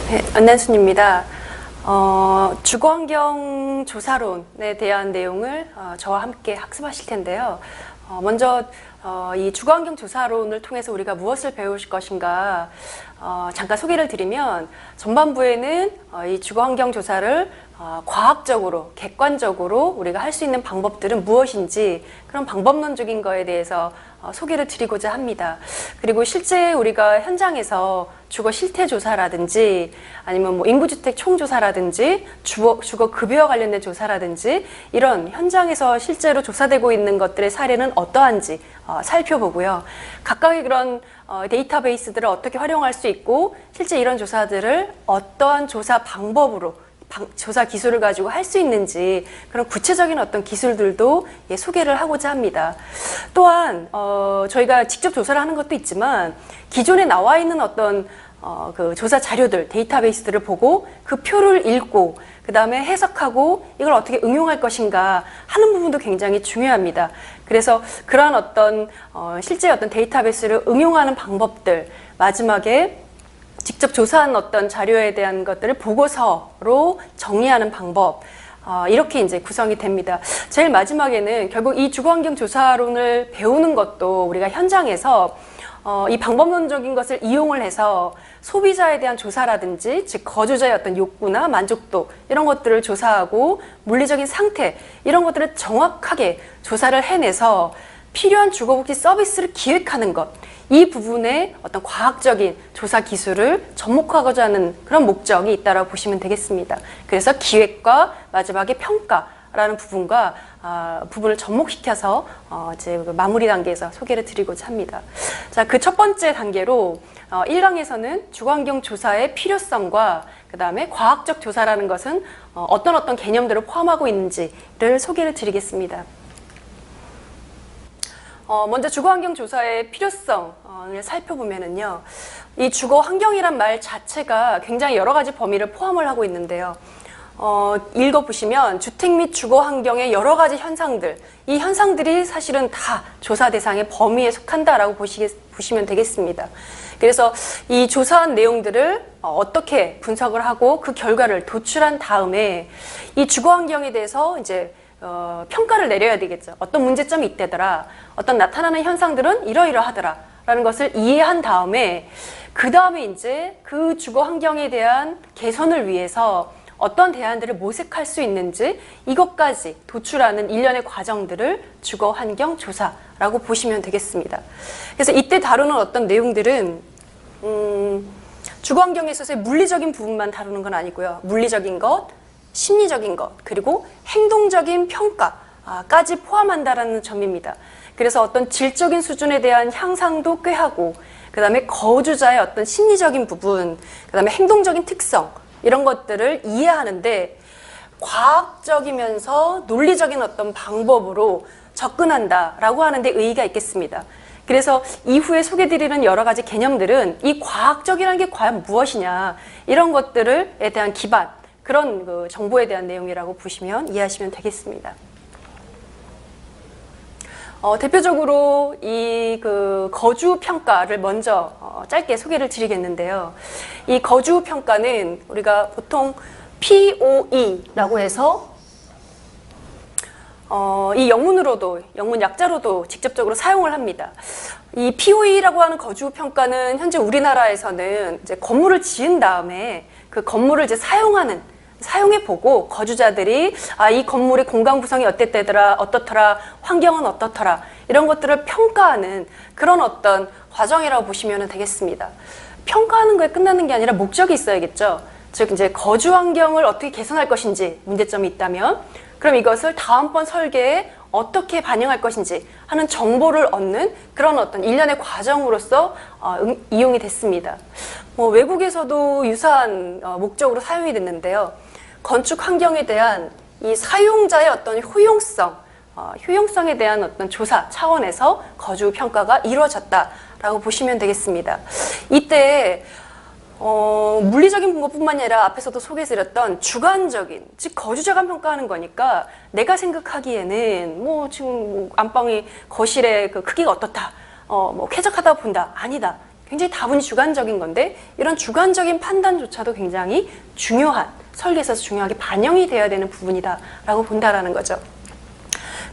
네, 안난순입니다. 주거환경 조사론에 대한 내용을 저와 함께 학습하실 텐데요. 먼저 이 주거환경 조사론을 통해서 우리가 무엇을 배울 것인가 잠깐 소개를 드리면, 전반부에는 이 주거환경 조사를 과학적으로, 객관적으로 우리가 할 수 있는 방법들은 무엇인지, 그런 방법론적인 거에 대해서 소개를 드리고자 합니다. 그리고 실제 우리가 현장에서 주거 실태 조사라든지, 아니면 뭐 인구주택 총조사라든지, 주거 급여와 관련된 조사라든지, 이런 현장에서 실제로 조사되고 있는 것들의 사례는 어떠한지 살펴보고요. 각각의 그런 데이터베이스들을 어떻게 활용할 수 있고, 실제 이런 조사들을 어떠한 조사 방법으로, 조사 기술을 가지고 할 수 있는지, 그런 구체적인 어떤 기술들도 소개를 하고자 합니다. 또한 저희가 직접 조사를 하는 것도 있지만, 기존에 나와 있는 어떤 그 조사 자료들, 데이터베이스들을 보고 그 표를 읽고 그 다음에 해석하고 이걸 어떻게 응용할 것인가 하는 부분도 굉장히 중요합니다. 그래서 그러한 어떤 실제 어떤 데이터베이스를 응용하는 방법들, 마지막에 직접 조사한 어떤 자료에 대한 것들을 보고서로 정리하는 방법, 이렇게 이제 구성이 됩니다. 제일 마지막에는 결국 이 주거환경 조사론을 배우는 것도 우리가 현장에서 이 방법론적인 것을 이용을 해서 소비자에 대한 조사라든지, 즉 거주자의 어떤 욕구나 만족도, 이런 것들을 조사하고 물리적인 상태, 이런 것들을 정확하게 조사를 해내서 필요한 주거복지 서비스를 기획하는 것, 이 부분에 어떤 과학적인 조사 기술을 접목하고자 하는 그런 목적이 있다고 보시면 되겠습니다. 그래서 기획과 마지막에 평가라는 부분을 접목시켜서 이제 마무리 단계에서 소개를 드리고자 합니다. 자, 그 첫 번째 단계로 1강에서는 주거환경 조사의 필요성과 그 다음에 과학적 조사라는 것은 어떤 개념들을 포함하고 있는지를 소개를 드리겠습니다. 먼저 주거환경 조사의 필요성을 살펴보면은요, 이 주거환경이란 말 자체가 굉장히 여러 가지 범위를 포함을 하고 있는데요. 읽어보시면 주택 및 주거환경의 여러 가지 현상들, 이 현상들이 사실은 다 조사 대상의 범위에 속한다라고 보시면 되겠습니다. 그래서 이 조사한 내용들을 어떻게 분석을 하고 그 결과를 도출한 다음에 이 주거환경에 대해서 이제 평가를 내려야 되겠죠. 어떤 문제점이 있다더라, 어떤 나타나는 현상들은 이러이러하더라 라는 것을 이해한 다음에, 그 다음에 이제 그 주거 환경에 대한 개선을 위해서 어떤 대안들을 모색할 수 있는지, 이것까지 도출하는 일련의 과정들을 주거 환경 조사라고 보시면 되겠습니다. 그래서 이때 다루는 어떤 내용들은 주거 환경에 있어서의 물리적인 부분만 다루는 건 아니고요. 물리적인 것, 심리적인 것, 그리고 행동적인 평가까지 포함한다라는 점입니다. 그래서 어떤 질적인 수준에 대한 향상도 꾀하고, 그 다음에 거주자의 어떤 심리적인 부분, 그 다음에 행동적인 특성, 이런 것들을 이해하는데 과학적이면서 논리적인 어떤 방법으로 접근한다라고 하는데 의의가 있겠습니다. 그래서 이후에 소개드리는 여러 가지 개념들은 이 과학적이라는 게 과연 무엇이냐, 이런 것들에 대한 기반, 그런 그 정보에 대한 내용이라고 보시면 이해하시면 되겠습니다. 대표적으로 이 그 거주 평가를 먼저 짧게 소개를 드리겠는데요. 이 거주 평가는 우리가 보통 POE라고 해서 이 영문 약자로도 직접적으로 사용을 합니다. 이 POE라고 하는 거주 평가는 현재 우리나라에서는 이제 건물을 지은 다음에 그 건물을 이제 사용해보고 거주자들이 이 건물의 공간 구성이 어떻더라, 환경은 어떻더라, 이런 것들을 평가하는 그런 어떤 과정이라고 보시면 되겠습니다. 평가하는 거에 끝나는 게 아니라 목적이 있어야겠죠. 즉 이제 거주 환경을 어떻게 개선할 것인지, 문제점이 있다면 그럼 이것을 다음번 설계에 어떻게 반영할 것인지 하는 정보를 얻는 그런 어떤 일련의 과정으로서 이용이 됐습니다. 외국에서도 유사한 목적으로 사용이 됐는데요. 건축 환경에 대한 이 사용자의 어떤 효용성에 대한 어떤 조사 차원에서 거주 평가가 이루어졌다라고 보시면 되겠습니다. 이때 물리적인 것뿐만 아니라 앞에서도 소개해드렸던 주관적인, 즉 거주자가 평가하는 거니까 내가 생각하기에는 지금 안방이 거실의 그 크기가 어떻다, 쾌적하다 본다, 아니다, 굉장히 다분히 주관적인 건데 이런 주관적인 판단조차도 굉장히 중요한, 설계에 있어서 중요하게 반영이 돼야 되는 부분이다라고 본다라는 거죠.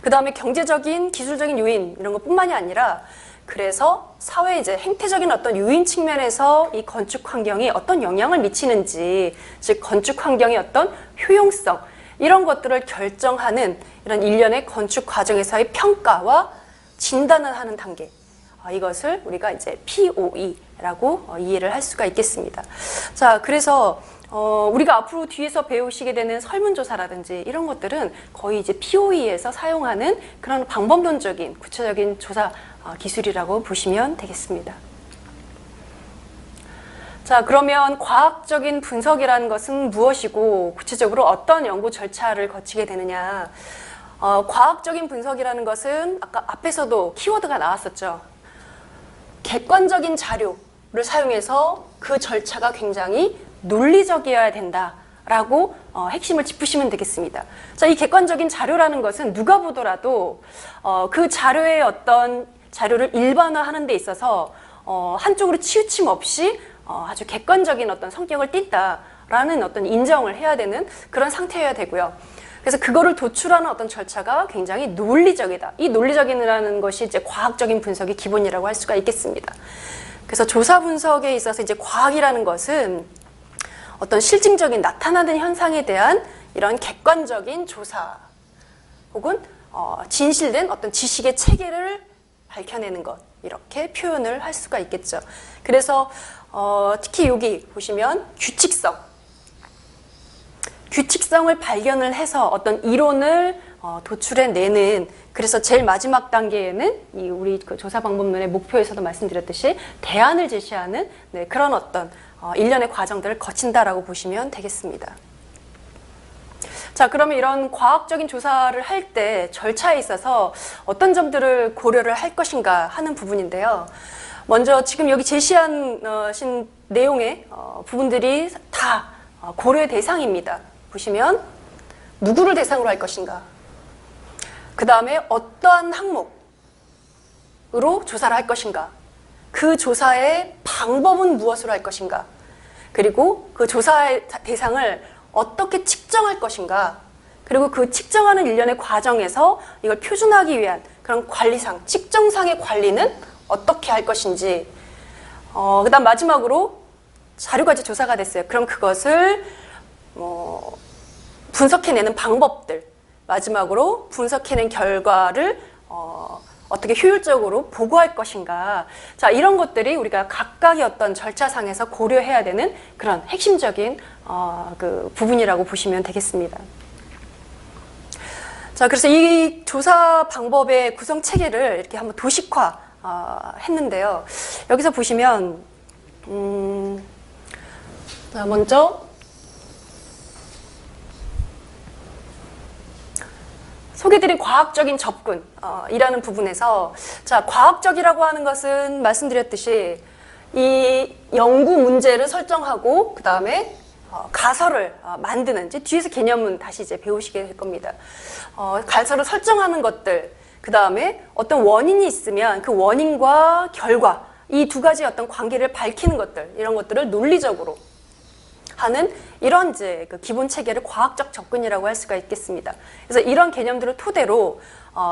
그 다음에 경제적인, 기술적인 요인 이런 것뿐만이 아니라 그래서 사회 이제 행태적인 어떤 요인 측면에서 이 건축 환경이 어떤 영향을 미치는지, 즉 건축 환경의 어떤 효용성 이런 것들을 결정하는 이런 일련의 건축 과정에서의 평가와 진단을 하는 단계, 이것을 우리가 이제 POE라고 이해를 할 수가 있겠습니다. 자, 그래서 우리가 앞으로 뒤에서 배우시게 되는 설문조사라든지 이런 것들은 거의 이제 POE에서 사용하는 그런 방법론적인 구체적인 조사 기술이라고 보시면 되겠습니다. 자, 그러면 과학적인 분석이라는 것은 무엇이고 구체적으로 어떤 연구 절차를 거치게 되느냐. 과학적인 분석이라는 것은 아까 앞에서도 키워드가 나왔었죠. 객관적인 자료를 사용해서 그 절차가 굉장히 논리적이어야 된다라고 핵심을 짚으시면 되겠습니다. 자, 이 객관적인 자료라는 것은 누가 보더라도 그 자료의 어떤 자료를 일반화하는 데 있어서 한쪽으로 치우침 없이 아주 객관적인 어떤 성격을 띈다라는 어떤 인정을 해야 되는 그런 상태여야 되고요. 그래서 그거를 도출하는 어떤 절차가 굉장히 논리적이다. 이 논리적이라는 것이 이제 과학적인 분석의 기본이라고 할 수가 있겠습니다. 그래서 조사 분석에 있어서 이제 과학이라는 것은 어떤 실증적인 나타나는 현상에 대한 이런 객관적인 조사 혹은 진실된 어떤 지식의 체계를 밝혀내는 것, 이렇게 표현을 할 수가 있겠죠. 그래서 특히 여기 보시면 규칙성을 발견을 해서 어떤 이론을 도출해내는, 그래서 제일 마지막 단계에는 이 우리 그 조사 방법론의 목표에서도 말씀드렸듯이 대안을 제시하는 그런 어떤 일련의 과정들을 거친다라고 보시면 되겠습니다. 자, 그러면 이런 과학적인 조사를 할 때 절차에 있어서 어떤 점들을 고려를 할 것인가 하는 부분인데요. 먼저 지금 여기 제시한 내용의 부분들이 다 고려의 대상입니다. 보시면 누구를 대상으로 할 것인가, 그 다음에 어떠한 항목으로 조사를 할 것인가, 그 조사의 방법은 무엇으로 할 것인가, 그리고 그 조사의 대상을 어떻게 측정할 것인가, 그리고 그 측정하는 일련의 과정에서 이걸 표준화하기 위한 그런 관리상, 측정상의 관리는 어떻게 할 것인지, 그 다음 마지막으로 자료가 이제 조사가 됐어요. 그럼 그것을 분석해내는 방법들, 마지막으로 분석해낸 결과를 어떻게 효율적으로 보고할 것인가. 자, 이런 것들이 우리가 각각의 어떤 절차상에서 고려해야 되는 그런 핵심적인 그 부분이라고 보시면 되겠습니다. 자, 그래서 이 조사 방법의 구성 체계를 이렇게 한번 도식화 했는데요. 여기서 보시면 자, 먼저 소개드린 과학적인 접근이라는 부분에서, 자, 과학적이라고 하는 것은 말씀드렸듯이 이 연구 문제를 설정하고 그 다음에 가설을 만드는, 이제 뒤에서 개념은 다시 이제 배우시게 될 겁니다. 가설을 설정하는 것들, 그 다음에 어떤 원인이 있으면 그 원인과 결과, 이 두 가지 어떤 관계를 밝히는 것들, 이런 것들을 논리적으로 하는 이런 이제 그 기본 체계를 과학적 접근이라고 할 수가 있겠습니다. 그래서 이런 개념들을 토대로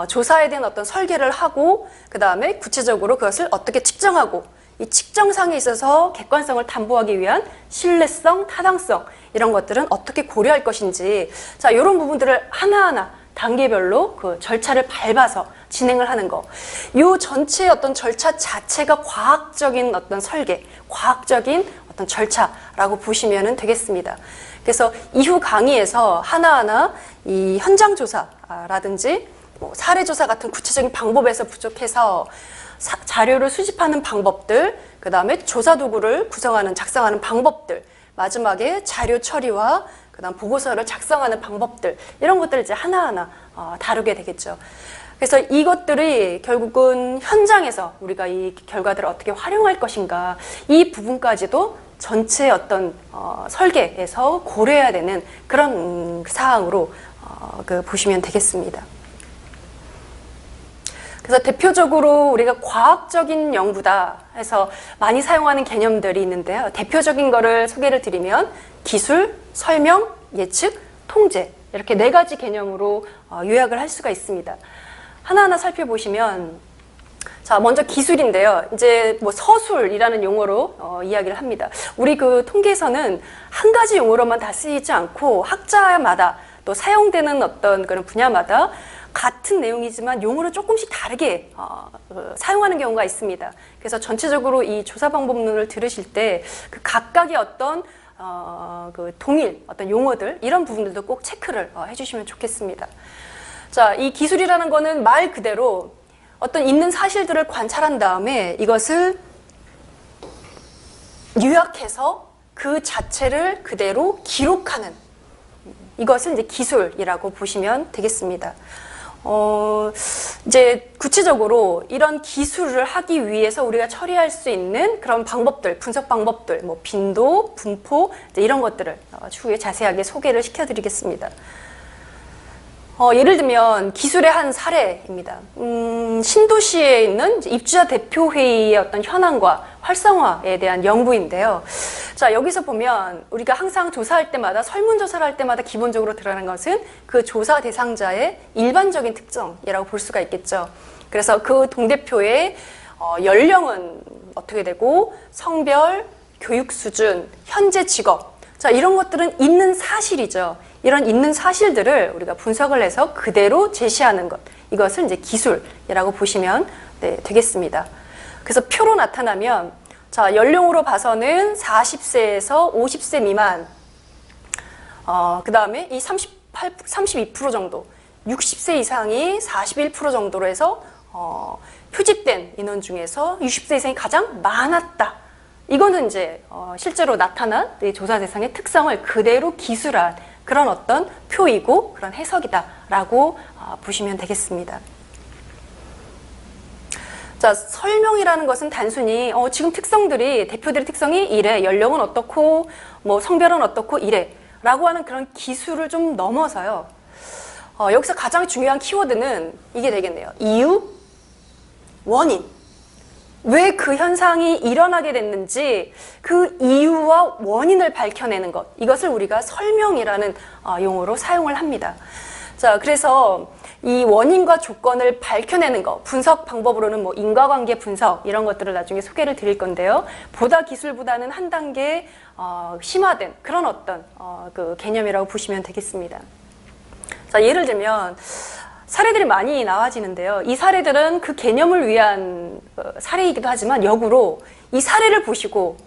조사에 대한 어떤 설계를 하고, 그 다음에 구체적으로 그것을 어떻게 측정하고, 이 측정상에 있어서 객관성을 담보하기 위한 신뢰성, 타당성, 이런 것들은 어떻게 고려할 것인지, 자, 이런 부분들을 하나하나 단계별로 그 절차를 밟아서 진행을 하는 거. 이 전체의 어떤 절차 자체가 과학적인 어떤 설계, 과학적인 어떤 절차라고 보시면 되겠습니다. 그래서 이후 강의에서 하나하나 이 현장 조사라든지 사례 조사 같은 구체적인 방법에서 부족해서 자료를 수집하는 방법들, 그 다음에 조사 도구를 구성하는, 작성하는 방법들, 마지막에 자료 처리와 그 다음 보고서를 작성하는 방법들, 이런 것들을 이제 하나하나 다루게 되겠죠. 그래서 이것들이 결국은 현장에서 우리가 이 결과들을 어떻게 활용할 것인가, 이 부분까지도 전체 어떤 설계에서 고려해야 되는 그런 사항으로 보시면 되겠습니다. 그래서 대표적으로 우리가 과학적인 연구다 해서 많이 사용하는 개념들이 있는데요. 대표적인 거를 소개를 드리면 기술, 설명, 예측, 통제 이렇게 4가지 개념으로 요약을 할 수가 있습니다. 하나하나 살펴보시면 자, 먼저 기술인데요. 이제 뭐 서술이라는 용어로 이야기를 합니다. 우리 그 통계에서는 한 가지 용어로만 다 쓰이지 않고 학자마다 또 사용되는 어떤 그런 분야마다 같은 내용이지만 용어를 조금씩 다르게 사용하는 경우가 있습니다. 그래서 전체적으로 이 조사 방법론을 들으실 때 그 각각의 어떤 그 동일 어떤 용어들 이런 부분들도 꼭 체크를 해주시면 좋겠습니다. 자, 이 기술이라는 거는 말 그대로 어떤 있는 사실들을 관찰한 다음에 이것을 요약해서 그 자체를 그대로 기록하는 이것을 이제 기술이라고 보시면 되겠습니다. 이제 구체적으로 이런 기술을 하기 위해서 우리가 처리할 수 있는 그런 방법들, 분석 방법들, 뭐 빈도, 분포 이런 것들을 추후에 자세하게 소개를 시켜드리겠습니다. 예를 들면 기술의 한 사례입니다. 신도시에 있는 입주자 대표회의의 어떤 현황과 활성화에 대한 연구인데요. 자, 여기서 보면 우리가 항상 조사할 때마다 설문조사를 할 때마다 기본적으로 드러나는 것은 그 조사 대상자의 일반적인 특성이라고 볼 수가 있겠죠. 그래서 그 동대표의 연령은 어떻게 되고 성별, 교육 수준, 현재 직업 자, 이런 것들은 있는 사실이죠. 이런 있는 사실들을 우리가 분석을 해서 그대로 제시하는 것 이것을 이제 기술이라고 보시면 되겠습니다. 그래서 표로 나타나면 자, 연령으로 봐서는 40세에서 50세 미만 그 다음에 이 32% 정도 60세 이상이 41% 정도로 해서 표집된 인원 중에서 60세 이상이 가장 많았다. 이거는 이제 실제로 나타난 조사 대상의 특성을 그대로 기술한 그런 어떤 표이고 그런 해석이다라고 보시면 되겠습니다. 자, 설명이라는 것은 단순히 지금 특성들이 대표들의 특성이 이래, 연령은 어떻고 뭐 성별은 어떻고 이래 라고 하는 그런 기술을 좀 넘어서요. 여기서 가장 중요한 키워드는 이게 되겠네요. 이유, 원인. 왜 그 현상이 일어나게 됐는지 그 이유와 원인을 밝혀내는 것 이것을 우리가 설명이라는 용어로 사용을 합니다. 자, 그래서 이 원인과 조건을 밝혀내는 것 분석 방법으로는 뭐 인과관계 분석 이런 것들을 나중에 소개를 드릴 건데요. 보다 기술보다는 한 단계 심화된 그런 어떤 그 개념이라고 보시면 되겠습니다. 자, 예를 들면 사례들이 많이 나와지는데요. 이 사례들은 그 개념을 위한 사례이기도 하지만 역으로 이 사례를 보시고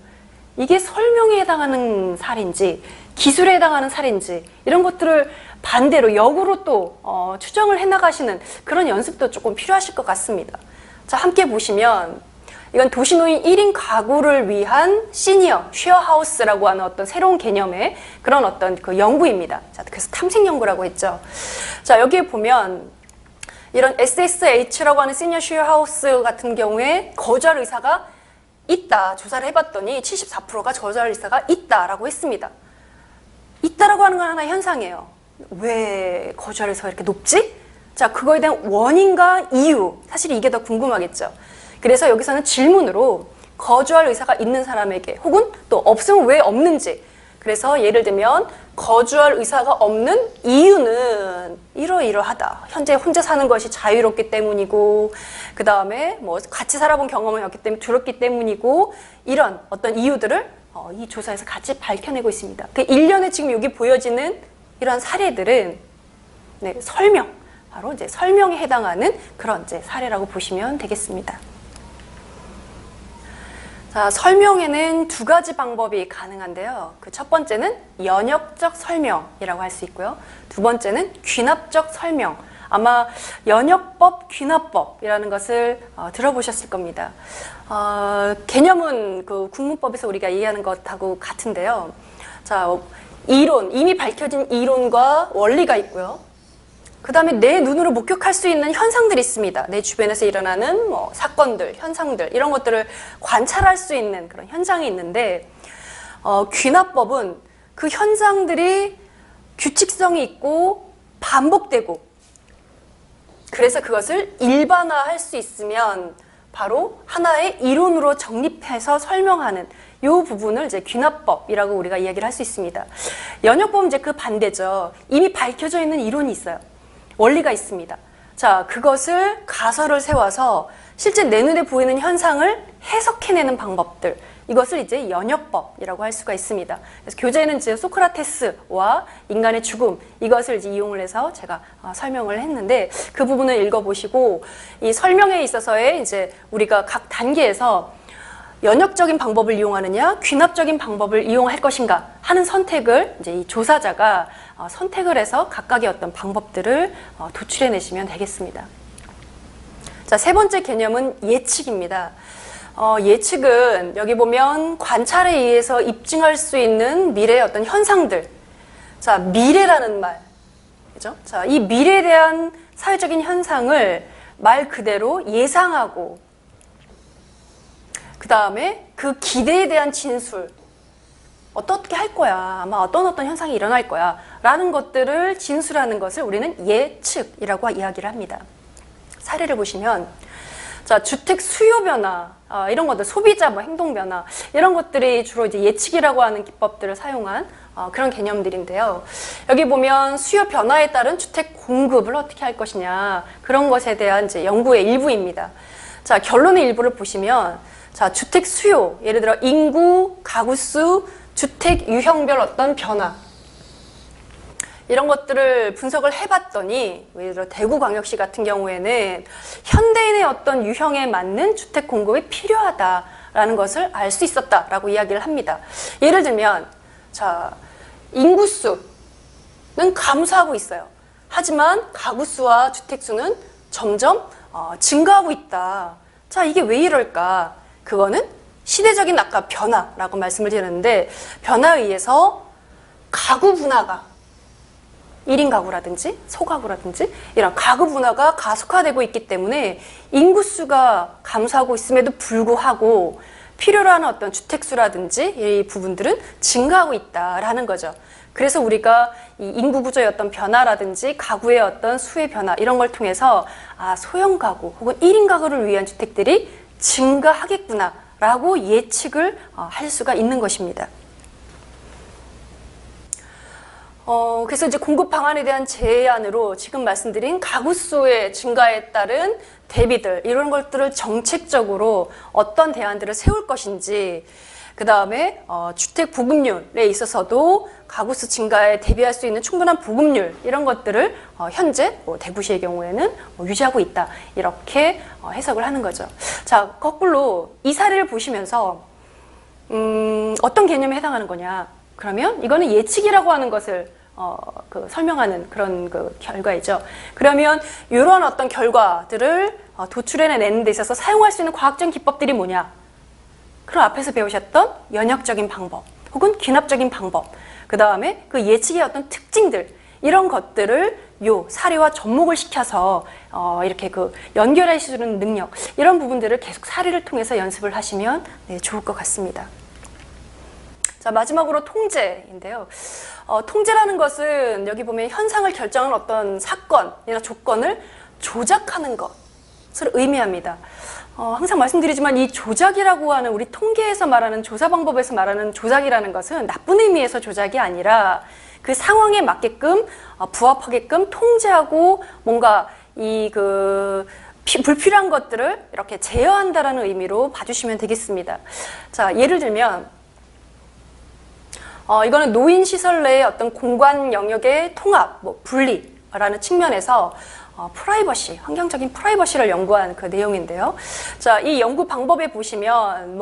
이게 설명에 해당하는 사례인지 기술에 해당하는 사례인지 이런 것들을 반대로 역으로 또 추정을 해나가시는 그런 연습도 조금 필요하실 것 같습니다. 자, 함께 보시면 이건 도시노인 1인 가구를 위한 시니어 쉐어하우스라고 하는 어떤 새로운 개념의 그런 어떤 그 연구입니다. 자, 그래서 탐색 연구라고 했죠. 자, 여기에 보면 이런 SSH라고 하는 시니어 쉐어하우스 같은 경우에 거주할 의사가 있다. 조사를 해봤더니 74%가 거주할 의사가 있다라고 했습니다. 있다라고 하는 건 하나의 현상이에요. 왜 거주할 의사가 이렇게 높지? 자, 그거에 대한 원인과 이유. 사실 이게 더 궁금하겠죠. 그래서 여기서는 질문으로 거주할 의사가 있는 사람에게 혹은 또 없으면 왜 없는지 그래서 예를 들면 거주할 의사가 없는 이유는 이러이러하다. 현재 혼자 사는 것이 자유롭기 때문이고 그 다음에 뭐 같이 살아본 경험이 없기 때문에 두렵기 때문이고 이런 어떤 이유들을 이 조사에서 같이 밝혀내고 있습니다. 그 일련의 지금 여기 보여지는 이런 사례들은 설명, 바로 이제 설명에 해당하는 그런 이제 사례라고 보시면 되겠습니다. 자, 설명에는 2가지 방법이 가능한데요. 그 첫 번째는 연역적 설명이라고 할 수 있고요. 2번째는 귀납적 설명. 아마 연역법, 귀납법이라는 것을 들어보셨을 겁니다. 개념은 그 국문법에서 우리가 이해하는 것하고 같은데요. 자, 이론, 이미 밝혀진 이론과 원리가 있고요. 그 다음에 내 눈으로 목격할 수 있는 현상들이 있습니다. 내 주변에서 일어나는 뭐 사건들, 현상들 이런 것들을 관찰할 수 있는 그런 현상이 있는데 귀납법은 그 현상들이 규칙성이 있고 반복되고 그래서 그것을 일반화할 수 있으면 바로 하나의 이론으로 정립해서 설명하는 이 부분을 이제 귀납법이라고 우리가 이야기를 할 수 있습니다. 연역법은 이제 그 반대죠. 이미 밝혀져 있는 이론이 있어요. 원리가 있습니다. 자, 그것을 가설을 세워서 실제 내 눈에 보이는 현상을 해석해내는 방법들, 이것을 이제 연역법이라고 할 수가 있습니다. 그래서 교재에는 이제 소크라테스와 인간의 죽음, 이것을 이제 이용을 해서 제가 설명을 했는데, 그 부분을 읽어보시고 이 설명에 있어서의 이제 우리가 각 단계에서 연역적인 방법을 이용하느냐, 귀납적인 방법을 이용할 것인가 하는 선택을 이제 이 조사자가 선택을 해서 각각의 어떤 방법들을 도출해내시면 되겠습니다. 자, 세 번째 개념은 예측입니다. 예측은 여기 보면 관찰에 의해서 입증할 수 있는 미래의 어떤 현상들. 자, 미래라는 말. 그죠? 자, 이 미래에 대한 사회적인 현상을 말 그대로 예상하고, 그 다음에 그 기대에 대한 진술. 어떻게 할 거야. 아마 어떤 현상이 일어날 거야. 라는 것들을 진술하는 것을 우리는 예측이라고 이야기를 합니다. 사례를 보시면, 자, 주택 수요 변화, 이런 것들, 소비자 행동 변화, 이런 것들이 주로 이제 예측이라고 하는 기법들을 사용한 그런 개념들인데요. 여기 보면 수요 변화에 따른 주택 공급을 어떻게 할 것이냐, 그런 것에 대한 이제 연구의 일부입니다. 자, 결론의 일부를 보시면, 자, 주택 수요, 예를 들어 인구, 가구 수, 주택 유형별 어떤 변화, 이런 것들을 분석을 해봤더니, 예를 들어 대구광역시 같은 경우에는 현대인의 어떤 유형에 맞는 주택 공급이 필요하다라는 것을 알 수 있었다라고 이야기를 합니다. 예를 들면, 자, 인구수는 감소하고 있어요. 하지만 가구수와 주택수는 점점 증가하고 있다. 자, 이게 왜 이럴까? 그거는 시대적인 아까 변화라고 말씀을 드렸는데, 변화에 의해서 가구 분화가 1인 가구라든지 소가구라든지 이런 가구 분화가 가속화되고 있기 때문에 인구수가 감소하고 있음에도 불구하고 필요로 하는 어떤 주택수라든지 이 부분들은 증가하고 있다라는 거죠. 그래서 우리가 이 인구 구조의 어떤 변화라든지 가구의 어떤 수의 변화, 이런 걸 통해서 소형 가구 혹은 1인 가구를 위한 주택들이 증가하겠구나라고 예측을 할 수가 있는 것입니다. 그래서 이제 공급 방안에 대한 제안으로 지금 말씀드린 가구 수의 증가에 따른 대비들, 이런 것들을 정책적으로 어떤 대안들을 세울 것인지, 그 다음에 주택 보급률에 있어서도 가구 수 증가에 대비할 수 있는 충분한 보급률, 이런 것들을 현재 대구시의 경우에는 유지하고 있다, 이렇게 해석을 하는 거죠. 자, 거꾸로 이 사례를 보시면서 어떤 개념에 해당하는 거냐, 그러면 이거는 예측이라고 하는 것을 설명하는 그런 결과이죠. 그러면 이러한 어떤 결과들을 도출해내는 데 있어서 사용할 수 있는 과학적인 기법들이 뭐냐? 그럼 앞에서 배우셨던 연역적인 방법 혹은 귀납적인 방법, 그 다음에 그 예측의 어떤 특징들, 이런 것들을 요 사례와 접목을 시켜서 이렇게 연결해 주는 능력, 이런 부분들을 계속 사례를 통해서 연습을 하시면 좋을 것 같습니다. 자, 마지막으로 통제인데요. 통제라는 것은 여기 보면 현상을 결정하는 어떤 사건이나 조건을 조작하는 것을 의미합니다. 항상 말씀드리지만 이 조작이라고 하는, 우리 통계에서 말하는, 조사 방법에서 말하는 조작이라는 것은 나쁜 의미에서 조작이 아니라 그 상황에 맞게끔 부합하게끔 통제하고 뭔가 불필요한 것들을 이렇게 제어한다라는 의미로 봐주시면 되겠습니다. 자, 예를 들면 이거는 노인시설 내의 어떤 공간 영역의 통합, 분리라는 측면에서 프라이버시, 환경적인 프라이버시를 연구한 그 내용인데요. 자, 이 연구 방법에 보시면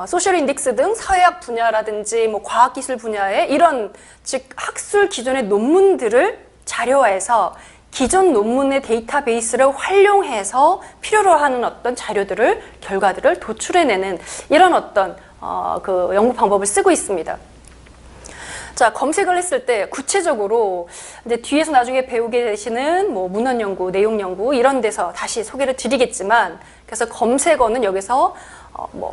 소셜 인덱스 등 사회학 분야라든지 과학기술 분야의 이런, 즉 학술 기존의 논문들을 자료화해서 기존 논문의 데이터베이스를 활용해서 필요로 하는 어떤 자료들을, 결과들을 도출해내는 이런 어떤 연구 방법을 쓰고 있습니다. 자, 검색을 했을 때 구체적으로 이제 뒤에서 나중에 배우게 되시는 문헌 연구, 내용 연구, 이런 데서 다시 소개를 드리겠지만, 그래서 검색어는 여기서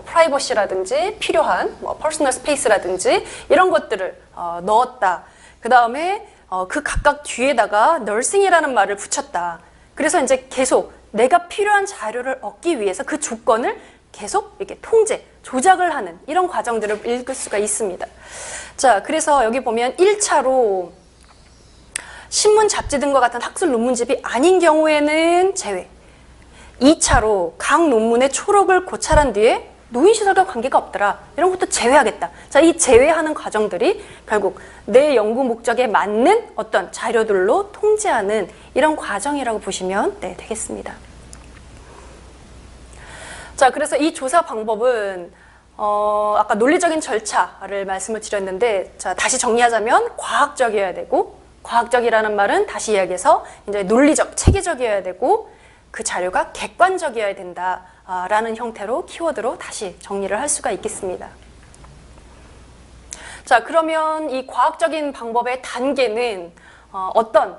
프라이버시라든지 필요한 퍼스널 스페이스라든지 이런 것들을 넣었다. 그 다음에 그 각각 뒤에다가 널싱이라는 말을 붙였다. 그래서 이제 계속 내가 필요한 자료를 얻기 위해서 그 조건을 계속 이렇게 통제, 조작을 하는 이런 과정들을 읽을 수가 있습니다. 자, 그래서 여기 보면 1차로 신문, 잡지 등과 같은 학술 논문집이 아닌 경우에는 제외. 2차로 각 논문의 초록을 고찰한 뒤에 노인시설과 관계가 없더라. 이런 것도 제외하겠다. 자, 이 제외하는 과정들이 결국 내 연구 목적에 맞는 어떤 자료들로 통제하는 이런 과정이라고 보시면 되겠습니다. 자, 그래서 이 조사 방법은 아까 논리적인 절차를 말씀을 드렸는데, 자, 다시 정리하자면 과학적이어야 되고, 과학적이라는 말은 다시 이야기해서 이제 논리적, 체계적이어야 되고, 그 자료가 객관적이어야 된다라는 형태로 키워드로 다시 정리를 할 수가 있겠습니다. 자, 그러면 이 과학적인 방법의 단계는 어떤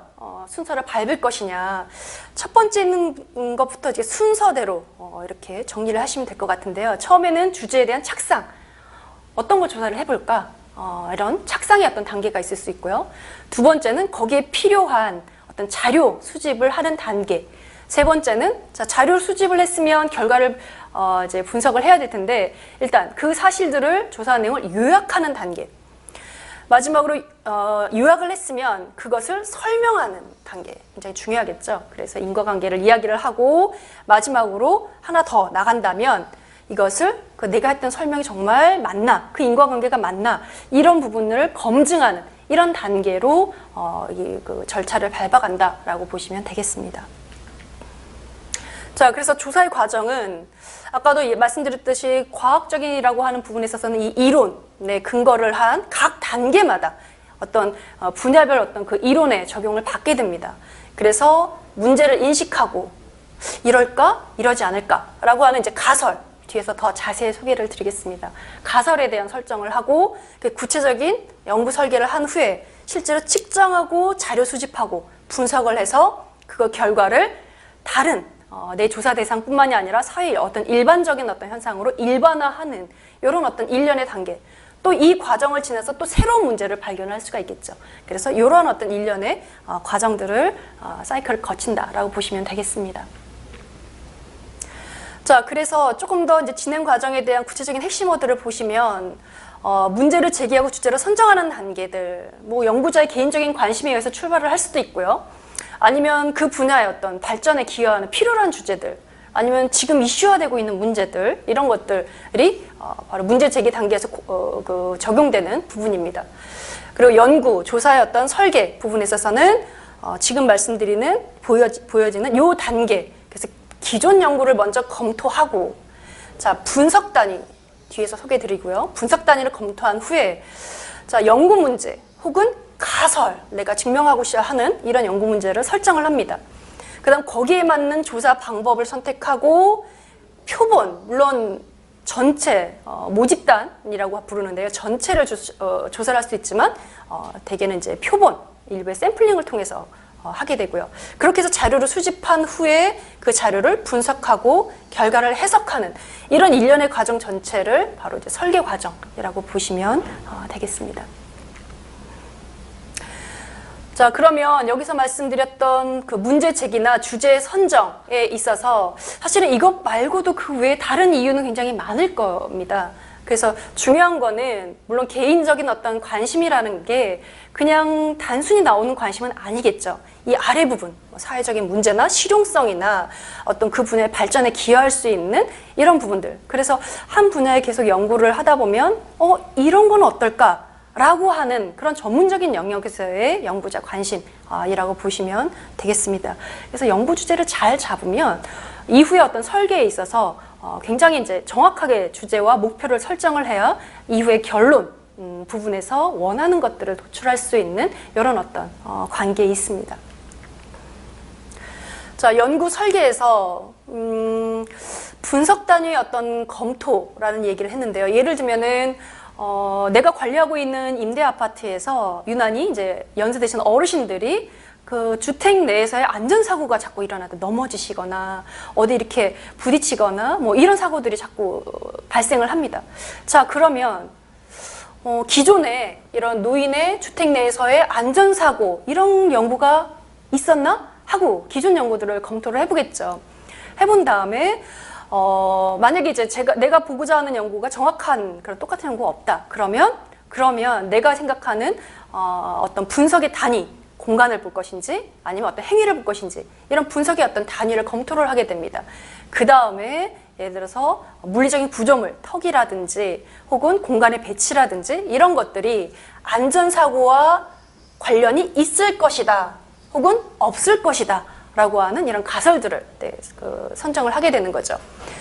순서를 밟을 것이냐. 첫 번째는 것부터 이제 순서대로 이렇게 정리를 하시면 될 것 같은데요. 처음에는 주제에 대한 착상. 어떤 걸 조사를 해볼까? 이런 착상의 어떤 단계가 있을 수 있고요. 두 번째는 거기에 필요한 어떤 자료 수집을 하는 단계. 세 번째는 자료 수집을 했으면 결과를 이제 분석을 해야 될 텐데 일단 그 사실들을 조사 내용을 요약하는 단계. 마지막으로 요약을 했으면 그것을 설명하는 단계. 굉장히 중요하겠죠. 그래서 인과관계를 이야기를 하고 마지막으로 하나 더 나간다면 이것을 내가 했던 설명이 정말 맞나, 그 인과관계가 맞나 이런 부분을 검증하는 이런 단계로 그 절차를 밟아간다라고 보시면 되겠습니다. 자, 그래서 조사의 과정은 아까도 말씀드렸듯이 과학적이라고 하는 부분에 있어서는 이 이론에 근거를 한 각 단계마다 어떤 분야별 어떤 그 이론의 적용을 받게 됩니다. 그래서 문제를 인식하고 이럴까, 이러지 않을까라고 하는 이제 가설 뒤에서 더 자세히 소개를 드리겠습니다. 가설에 대한 설정을 하고 구체적인 연구 설계를 한 후에 실제로 측정하고 자료 수집하고 분석을 해서 그 결과를 다른 내 조사 대상뿐만이 아니라 사회의 어떤 일반적인 어떤 현상으로 일반화하는 이런 어떤 일련의 단계. 또 이 과정을 지나서 또 새로운 문제를 발견할 수가 있겠죠. 그래서 이러한 어떤 일련의 과정들을 사이클을 거친다라고 보시면 되겠습니다. 자, 그래서 조금 더 이제 진행 과정에 대한 구체적인 핵심어들을 보시면 문제를 제기하고 주제를 선정하는 단계들, 뭐 연구자의 개인적인 관심에 의해서 출발을 할 수도 있고요. 아니면 그 분야의 어떤 발전에 기여하는 필요한 주제들, 아니면 지금 이슈화되고 있는 문제들, 이런 것들이 바로 문제 제기 단계에서 적용되는 부분입니다. 그리고 연구, 조사의 어떤 설계 부분에 있어서는 지금 말씀드리는 보여지는 요 단계, 그래서 기존 연구를 먼저 검토하고, 자, 분석 단위 뒤에서 소개해드리고요. 분석 단위를 검토한 후에 자, 연구 문제 혹은 가설, 내가 증명하고 싶어 하는 이런 연구 문제를 설정을 합니다. 그 다음 거기에 맞는 조사 방법을 선택하고 표본, 물론 전체, 모집단이라고 부르는데요. 전체를 조사를 할 수 있지만 대개는 이제 표본, 일부의 샘플링을 통해서 하게 되고요. 그렇게 해서 자료를 수집한 후에 그 자료를 분석하고 결과를 해석하는 이런 일련의 과정 전체를 바로 이제 설계 과정이라고 보시면 되겠습니다. 자, 그러면 여기서 말씀드렸던 그 문제 제기나 주제 선정에 있어서 사실은 이것 말고도 그 외에 다른 이유는 굉장히 많을 겁니다. 그래서 중요한 거는 물론 개인적인 어떤 관심이라는 게 그냥 단순히 나오는 관심은 아니겠죠. 이 아래 부분, 사회적인 문제나 실용성이나 어떤 그 분야의 발전에 기여할 수 있는 이런 부분들. 그래서 한 분야에 계속 연구를 하다 보면 이런 건 어떨까? 라고 하는 그런 전문적인 영역에서의 연구자 관심이라고 보시면 되겠습니다. 그래서 연구 주제를 잘 잡으면 이후에 어떤 설계에 있어서 굉장히 이제 정확하게 주제와 목표를 설정을 해야 이후에 결론 부분에서 원하는 것들을 도출할 수 있는 이런 어떤 관계에 있습니다. 자, 연구 설계에서 분석 단위의 어떤 검토라는 얘기를 했는데요. 예를 들면은 내가 관리하고 있는 임대 아파트에서 유난히 이제 연세대신 어르신들이 그 주택 내에서의 안전사고가 자꾸 일어나다 넘어지시거나 어디 이렇게 부딪히거나 뭐 이런 사고들이 자꾸 발생을 합니다. 자, 그러면 기존에 이런 노인의 주택 내에서의 안전사고 이런 연구가 있었나? 하고 기존 연구들을 검토를 해보겠죠. 해본 다음에 만약에 이제 내가 보고자 하는 연구가 정확한 그런 똑같은 연구가 없다. 그러면 내가 생각하는 어떤 분석의 단위, 공간을 볼 것인지 아니면 어떤 행위를 볼 것인지 이런 분석의 어떤 단위를 검토를 하게 됩니다. 그 다음에 예를 들어서 물리적인 구조물, 턱이라든지 혹은 공간의 배치라든지 이런 것들이 안전사고와 관련이 있을 것이다 혹은 없을 것이다 라고 하는 이런 가설들을 선정을 하게 되는 거죠.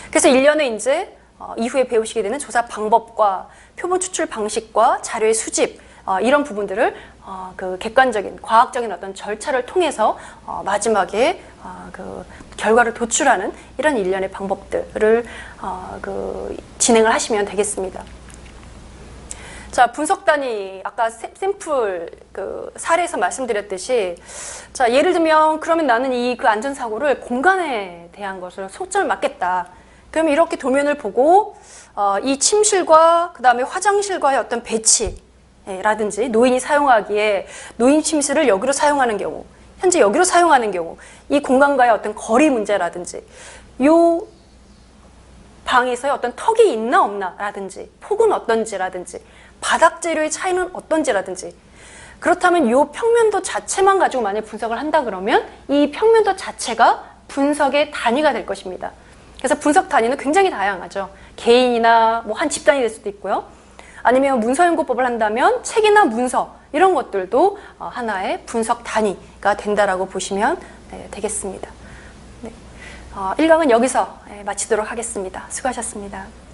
그래서 1년에 이제 이후에 배우시게 되는 조사 방법과 표본 추출 방식과 자료의 수집 이런 부분들을 그 객관적인 과학적인 어떤 절차를 통해서 마지막에 그 결과를 도출하는 이런 일련의 방법들을 진행을 하시면 되겠습니다. 자, 분석 단위 아까 샘플 사례에서 말씀드렸듯이 자, 예를 들면 그러면 나는 그 안전사고를 공간에 대한 것을 초점을 맞겠다. 그러면 이렇게 도면을 보고 이 침실과 그 다음에 화장실과의 어떤 배치라든지 노인이 사용하기에 노인 침실을 여기로 사용하는 경우 현재 여기로 사용하는 경우 이 공간과의 어떤 거리 문제라든지 요 방에서의 어떤 턱이 있나 없나 라든지 폭은 어떤지라든지 바닥 재료의 차이는 어떤지라든지 그렇다면 이 평면도 자체만 가지고 만약 분석을 한다 그러면 이 평면도 자체가 분석의 단위가 될 것입니다. 그래서 분석 단위는 굉장히 다양하죠. 개인이나 뭐 한 집단이 될 수도 있고요. 아니면 문서연구법을 한다면 책이나 문서 이런 것들도 하나의 분석 단위가 된다라고 보시면 되겠습니다. 네. 1강은 여기서 마치도록 하겠습니다. 수고하셨습니다.